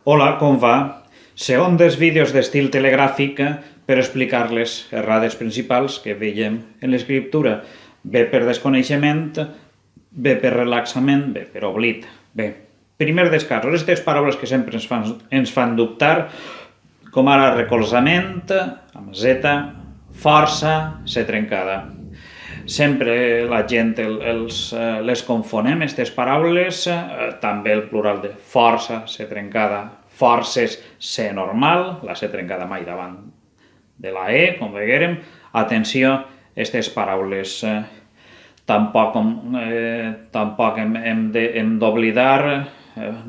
Hola, com va? Segon dels vídeos d'estil telegràfic per explicar les errades principals que veiem en l'escriptura. Bé per desconeixement, bé per relaxament, bé per oblit. Bé, primer dels casos, aquestes paraules que sempre ens fan dubtar, com ara recolzament, amb Z, força, C trencada. Sempre la gent les confonem, aquestes paraules, també el plural de força, C trencada, forces, C normal, la C trencada mai davant de la E, com veurem. Atenció, aquestes paraules tampoc hem d'oblidar,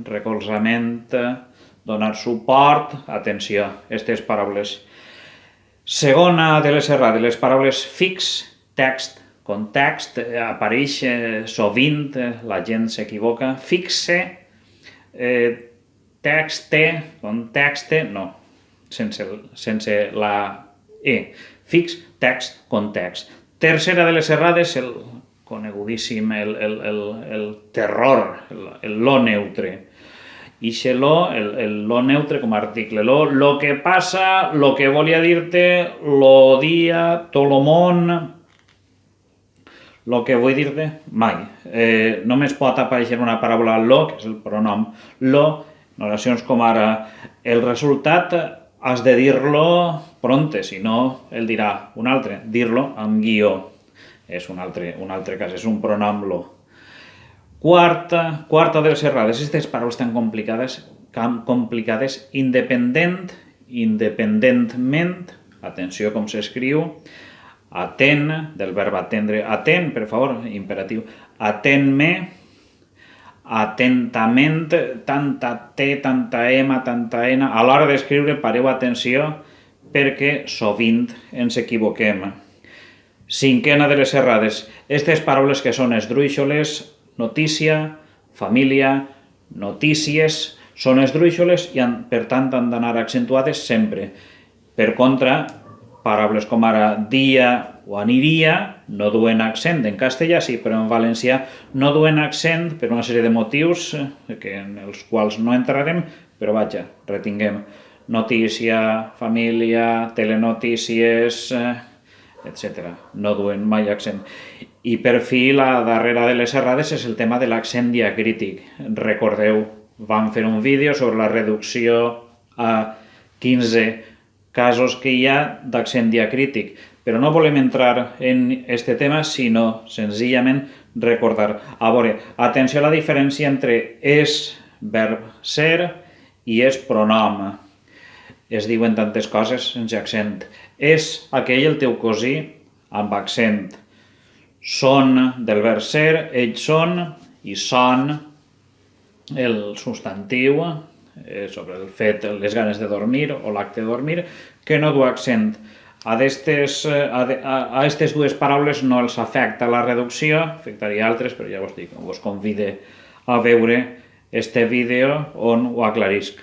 recolzament, donar suport, atenció, aquestes paraules. Segona de les errades, les paraules fix, text, context, apareix sovint, la gent s'equivoca, fixe, texte, contexte, no, sense la E, fix, text, context. Tercera de les errades, el conegudíssim, el terror, el lo neutre. Ixe lo, el lo neutre com a article. Lo que passa, lo que volia dir-te, lo dia, tot lo món, lo que vull dir-te, mai. Només pot aparèixer una paraula lo, que és el pronom lo, en oracions com ara el resultat has de dir-lo pronte, si no el dirà un altre. Dir-lo amb guió. És un altre cas, és un pronom lo. Quarta de les errades, aquestes paraules tan complicades, independentment, atenció com s'escriu, atén, del verb atendre, atén, per favor, imperatiu, atén-me, atentament, tanta T, tanta M, tanta N, a l'hora d'escriure pareu atenció perquè sovint ens equivoquem. Cinquena de les errades, aquestes paraules que són esdrúixoles, notícia, família, notícies, són esdrúixoles i per tant han d'anar accentuades sempre. Per contra, paraules com ara dia o aniria no duen accent, en castellà sí, però en valencià no duen accent per una sèrie de motius en els quals no entrarem, però vaja, retinguem notícia, família, telenotícies, etc. No duen mai accent. I per fi, la darrera de les errades és el tema de l'accent diacrític. Recordeu, vam fer un vídeo sobre la reducció a 15 casos que hi ha d'accent diacrític, però no volem entrar en aquest tema, sinó senzillament recordar. A veure, atenció a la diferència entre és verb ser i és pronom. Es diuen tantes coses sense accent. És aquell el teu cosí amb accent. Són del verb ser, ells són, i són el substantiu sobre el fet, les ganes de dormir o l'acte de dormir, que no du accent. A aquestes dues paraules no els afecta la reducció, afectaria altres, però ja vos dic, us convide a veure este vídeo on ho aclarisc.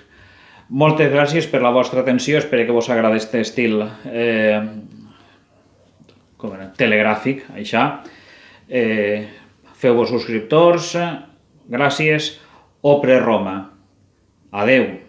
Moltes gràcies per la vostra atenció, espero que vos agradi aquest estil telegràfic, això. Feu-vos subscriptors, gràcies, Opre Roma. Adeu.